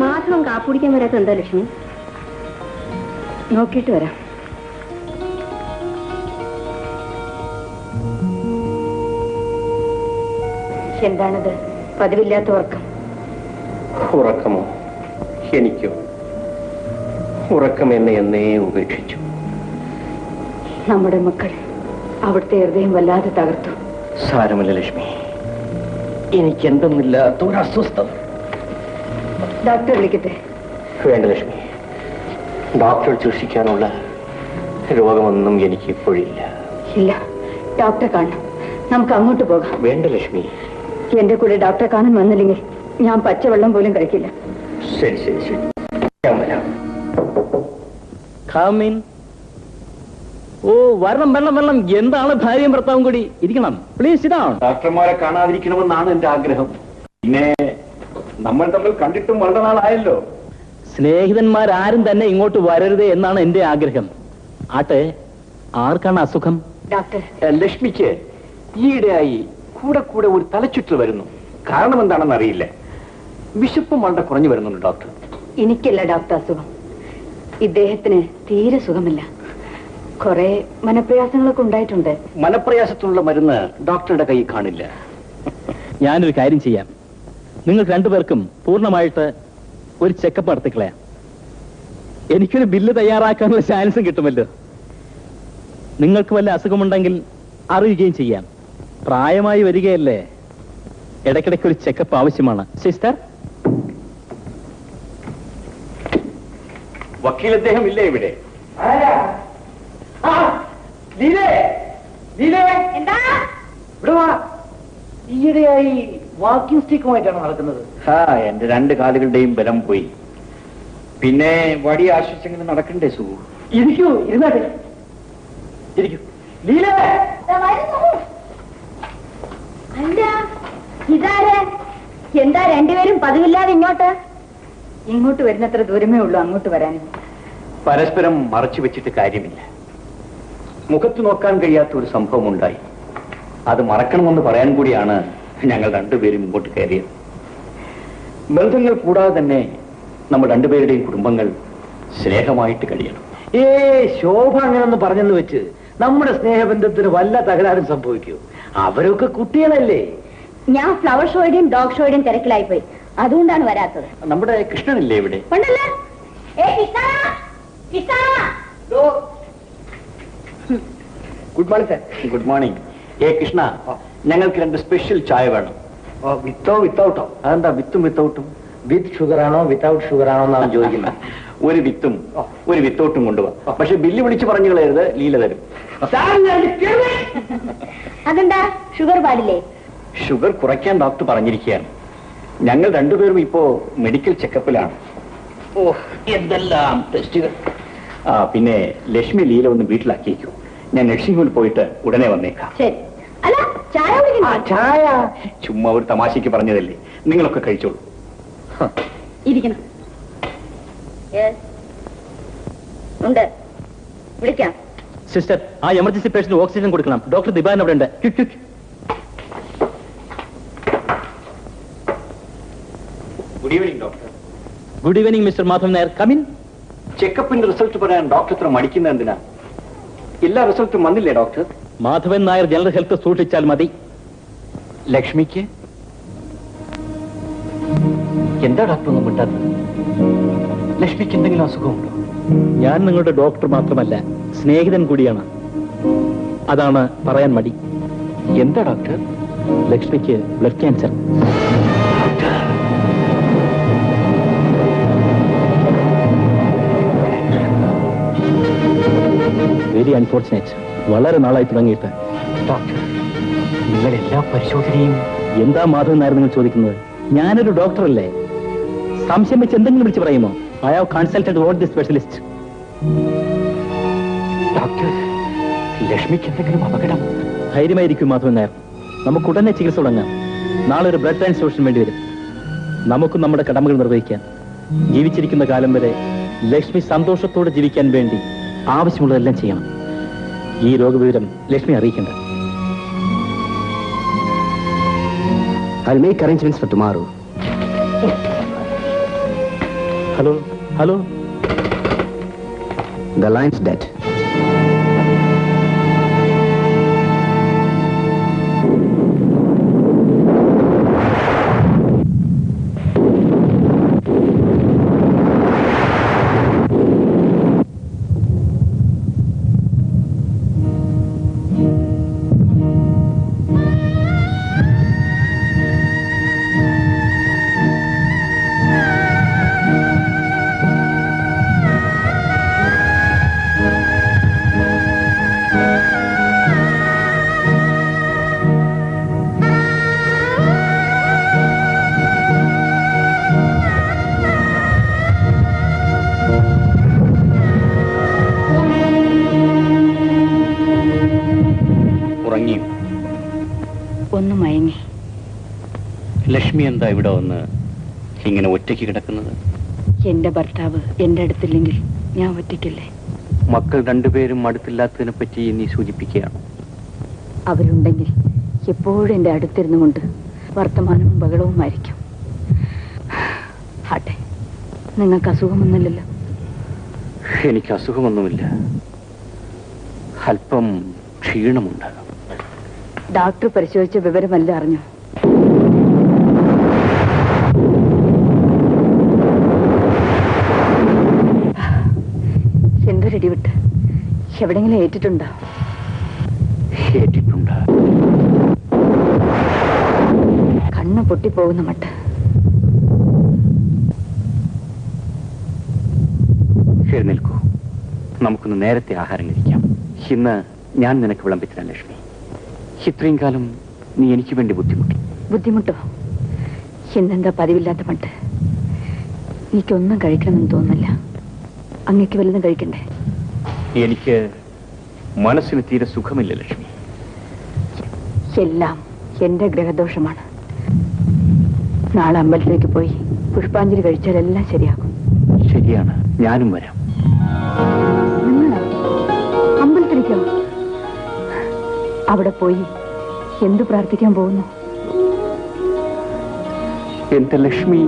മാധവൻ കാപ്പുടിക്കാൻ വരാത്ത എന്താ ലക്ഷ്മി? നോക്കിയിട്ട് വരാം. എന്താണിത്? പതിവില്ലാത്ത ഉറക്കം. ഉറക്കമോ? എനിക്കോ? ഉറക്കം എന്നേ ഉപേക്ഷിച്ചു. നമ്മുടെ മക്കൾ അവിടുത്തെ ഹൃദയം വല്ലാതെ തകർത്തു. സാരമല്ല ലക്ഷ്മി, എനിക്കെന്തെന്നില്ലാത്ത ഒരു അസ്വസ്ഥത. ഡോക്ടറെ വിളിക്കട്ടെ? വേണ്ട ലക്ഷ്മി, ഡോക്ടർ ചികിത്സിക്കാനുള്ള രോഗമൊന്നും എനിക്ക് ഇപ്പോഴില്ല. ഇല്ല, ഡോക്ടറെ കാണണം. നമുക്ക് അങ്ങോട്ട് പോകാം. വേണ്ട ലക്ഷ്മി, എന്റെ കൂടെ ഡോക്ടറെ കാണാൻ വന്നില്ലെങ്കിൽ ഞാൻ പച്ചവെള്ളം പോലും കഴിക്കില്ല. ശരി ശരി ശരി, ഞാൻ വരാം. ഓ വരണം, വെള്ളം വെള്ളം. എന്താണ് ഭാര്യയും ഭർത്താവും കൂടി? ഇരിക്കണം, പ്ലീസ് സിറ്റ് ഡൗൺ. ഡോക്ടർമാരെ കാണാതിരിക്കണമെന്നാണ് എന്റെ ആഗ്രഹം. പിന്നെ നമ്മൾ തമ്മിൽ കണ്ടിട്ടും വളരെ നാളായല്ലോ. സ്നേഹിതന്മാരാരും തന്നെ ഇങ്ങോട്ട് വരരുത് എന്നാണ് എന്റെ ആഗ്രഹം. ആട്ടെ, ആർക്കാണ് അസുഖം? ഡോക്ടർ, ലക്ഷ്മിക്ക് ഈയിടെയായി കൂടെ കൂടെ ഒരു തലച്ചുറ്റൽ വരുന്നു. കാരണം എന്താണെന്ന് അറിയില്ല. വിശപ്പും വളരെ കുറഞ്ഞു വരുന്നുണ്ട് ഡോക്ടർ. എനിക്കല്ല ഡോക്ടർ അസുഖം, ഇദ്ദേഹത്തിന് തീരെ സുഖമില്ല. കുറെ മനപ്രയാസങ്ങളൊക്കെ ഉണ്ടായിട്ടുണ്ട്. മനപ്രയാസത്തിനുള്ള മരുന്ന് ഡോക്ടറുടെ കയ്യിൽ കാണില്ല. ഞാനൊരു കാര്യം ചെയ്യാം. നിങ്ങൾക്ക് രണ്ടുപേർക്കും പൂർണ്ണമായിട്ട് ഒരു ചെക്കപ്പ് നടത്തിക്കളയാം. എനിക്കൊരു ബില്ല് തയ്യാറാക്കാനുള്ള ചാൻസും കിട്ടുമല്ലോ. നിങ്ങൾക്ക് വല്ല അസുഖമുണ്ടെങ്കിൽ അറിയുകയും ചെയ്യാം. പ്രായമായി വരികയല്ലേ, ഇടയ്ക്കിടയ്ക്ക് ഒരു ചെക്കപ്പ് ആവശ്യമാണ്. സിസ്റ്റർ, വക്കീൽ അദ്ദേഹം ഇല്ലേ ഇവിടെ? ഈയിടെയായി വാക്കിംഗ് സ്റ്റിക്കുമായിട്ടാണ് നടക്കുന്നത്. എന്റെ രണ്ട് കാലുകളുടെയും ബലം പോയി. പിന്നെ വടി ആശ്വസിങ്ങനെ നടക്കണ്ടേ സു? ഇരിക്കൂ, ഇരുന്നാട്ടെ, ഇരിക്കൂ. ഇതാരെ? എന്താ രണ്ടുപേരും പതിവില്ലാതെ ഇങ്ങോട്ട്? ഇങ്ങോട്ട് വരുന്നത്ര ദൂരമേ ഉള്ളൂ അങ്ങോട്ട് വരാനും. പരസ്പരം മറച്ചു വെച്ചിട്ട് കാര്യമില്ല. മുഖത്ത് നോക്കാൻ കഴിയാത്ത ഒരു സംഭവം ഉണ്ടായി. അത് മറക്കണമെന്ന് പറയാൻ കൂടിയാണ് ഞങ്ങൾ രണ്ടുപേരും ഇങ്ങോട്ട് കയറിയത്. ബന്ധങ്ങൾ കൂടാതെ തന്നെ നമ്മൾ രണ്ടുപേരുടെയും കുടുംബങ്ങൾ സ്നേഹമായിട്ട് കഴിയണം. ശോഭ അങ്ങനൊന്ന് പറഞ്ഞെന്ന് വെച്ച് നമ്മുടെ സ്നേഹബന്ധത്തിന് വല്ല തകരാറും സംഭവിക്കൂ? അവരൊക്കെ കുട്ടികളല്ലേ. ഞാൻ ഫ്ലവർ ഷോയുടെയും ഡോഗ് ഷോയുടെയും തിരക്കിലായിപ്പോയി, അതുകൊണ്ടാണ് വരാത്തത്. നമ്മുടെ കൃഷ്ണനില്ലേ ഇവിടെ? Good morning sir. Good morning. Krishna, ഞങ്ങൾക്ക് രണ്ട് സ്പെഷ്യൽ ചായ വേണം. വിത്തോ വിത്തൗട്ടോ? അതെന്താ വിത്തും വിത്തൗട്ടും? വിത്ത് ഷുഗർ ആണോ വിത്തൗട്ട് ഷുഗർ ആണോ എന്നാണ് ചോദിക്കുന്നത്. ഒരു വിത്തും ഒരു വിത്തൗട്ടും കൊണ്ടുപോവാ. പക്ഷെ ബില്ല് വിളിച്ച് പറഞ്ഞു കളയരുത്, ലീല തരും. അതെന്താ, ഷുഗർ പാടില്ലേ? ഷുഗർ കുറയ്ക്കാൻ ഡോക്ടർ പറഞ്ഞിരിക്കുകയാണ്. ഞങ്ങൾ രണ്ടുപേരും ഇപ്പോ മെഡിക്കൽ ചെക്കപ്പിലാണ്. എന്തെല്ലാം ടെസ്റ്റുകൾ. പിന്നെ ലക്ഷ്മി ലീല ഒന്ന് വീട്ടിലാക്കിയേക്കൂ. ഞാൻ നഴ്സിംഗ് ഹോമിൽ പോയിട്ട് ഉടനെ വന്നേക്കാം. ചായ ചുമ്മാ ഒരു തമാശയ്ക്ക് പറഞ്ഞതല്ലേ. നിങ്ങളൊക്കെ കഴിച്ചോളൂ. ഇരിക്കണം. ഉണ്ട്, വിളിക്കാം. സിസ്റ്റർ, ആ എമർജൻസി പേഷ്യന്റ് ഓക്സിജൻ കൊടുക്കണം. ഡോക്ടർ ദിബാൻ അവിടെ ഉണ്ട്. Good evening doctor. Good evening mister Madhavan Nair. Come in. ചെക്കപ്പിന്റെ റിസൾട്ട് പറയാൻ ഡോക്ടർ ഇത്ര മടിക്കുന്ന എന്തിനാ? എല്ലാ റിസൾട്ടും വന്നില്ലേ doctor? Madhavan Nair general health സൂക്ഷിച്ചാൽ മതി. ലക്ഷ്മിക്ക് എന്താ ഡോക്ടർ ഒന്നും മിണ്ടാത്തത്? ലക്ഷ്മിക്ക് എന്തെങ്കിലും അസുഖമുണ്ടോ? ഞാൻ നിങ്ങളുടെ ഡോക്ടർ മാത്രമല്ല, സ്നേഹിതൻ കൂടിയാണ്. അതാണ് പറയാൻ മടി. എന്താ ഡോക്ടർ? ലക്ഷ്മിക്ക് ബ്ലഡ് ക്യാൻസർ. Very unfortunate. വളരെ നാളായി തുടങ്ങിയിട്ട്. ഡോക്ടർ, നിങ്ങൾ എല്ലാ പരിശോധനയും എന്താ മാധവൻ നായർ നിങ്ങൾ ചോദിക്കുന്നത്? ഞാനൊരു ഡോക്ടറല്ലേ. സംശയം വെച്ച് എന്തെങ്കിലും വിളിച്ച് പറയുമോ? I have consulted all the specialist. Doctor, ലക്ഷ്മിക്ക് എന്തെങ്കിലും അപകടം? ധൈര്യമായിരിക്കും മാധവൻ നായർ. നമുക്ക് ഉടനെ ചികിത്സ തുടങ്ങാം. നാളെ ഒരു ബ്ലഡ് ട്രാൻസ്ഫ്യൂഷൻ വേണ്ടി വരും. നമുക്ക് നമ്മുടെ കടമകൾ നിർവഹിക്കാൻ. ജീവിച്ചിരിക്കുന്ന കാലം വരെ ലക്ഷ്മി സന്തോഷത്തോടെ ജീവിക്കാൻ വേണ്ടി ആവശ്യമുള്ളതെല്ലാം ചെയ്യണം. ഈ രോഗവിവരം ലക്ഷ്മി അറിയിക്കേണ്ട. I'll make arrangements for tomorrow. Hello? Hello? The line's dead. ഒന്ന് മയങ്ങി. ലക്ഷ്മി എന്താ ഇവിടെ വന്ന് ഇങ്ങനെ ഒറ്റയ്ക്ക് കിടക്കുന്നത്? എന്റെ ഭർത്താവ് എന്റെ അടുത്തില്ലെങ്കിൽ ഞാൻ ഒറ്റയ്ക്കല്ലേ? മക്കൾ രണ്ടുപേരും അടുത്തില്ലാത്തതിനെ പറ്റി നീ സൂചിപ്പിക്കുകയാണ്. അവരുണ്ടെങ്കിൽ എപ്പോഴും എന്റെ അടുത്തിരുന്നു കൊണ്ട് വർത്തമാനവും ബഹളവുമായിരിക്കും. ആട്ടെ, നിങ്ങൾക്ക് അസുഖമൊന്നുമില്ലല്ലോ? എനിക്ക് അസുഖമൊന്നുമില്ല, അല്പം ക്ഷീണമുണ്ട്. ഡോക്ടർ പരിശോധിച്ച വിവരമല്ല അറിഞ്ഞു. എന്തൊരിടിവിട്ട്, എവിടെങ്കിലും ഏറ്റിട്ടുണ്ടോ? ഏറ്റിട്ടുണ്ട്. കണ്ണ് പൊട്ടിപ്പോകുന്ന മട്ട്. എഴുന്നേൽക്കൂ, നമുക്കൊന്ന് നേരത്തെ ആഹാരം കഴിക്കാം. ഇന്ന് ഞാൻ നിനക്ക് വിളമ്പിത്തരാം ലക്ഷ്മി. ഇത്രയും കാലം നീ എനിക്ക് വേണ്ടി ബുദ്ധിമുട്ടി. ബുദ്ധിമുട്ടോ? ഇന്നെന്താ പതിവില്ലാത്ത മട്ട്? എനിക്കൊന്നും കഴിക്കണമെന്ന് തോന്നുന്നില്ല. അങ്ങക്ക് വല്ലതും കഴിക്കണ്ടേ? എനിക്ക് മനസ്സിന് തീരെ സുഖമില്ല ലക്ഷ്മി. എല്ലാം എന്റെ ഗ്രഹദോഷമാണ്. നാളെ അമ്പലത്തിലേക്ക് പോയി പുഷ്പാഞ്ജലി കഴിച്ചാൽ എല്ലാം ശരിയാകും. ശരിയാണ്, ഞാനും വരാം. നിങ്ങളോ? അമ്പലത്തിലേക്കോ? അവിടെ പോയി എന്തു പ്രാർത്ഥിക്കാൻ പോകുന്നു? എന്റെ ലക്ഷ്മി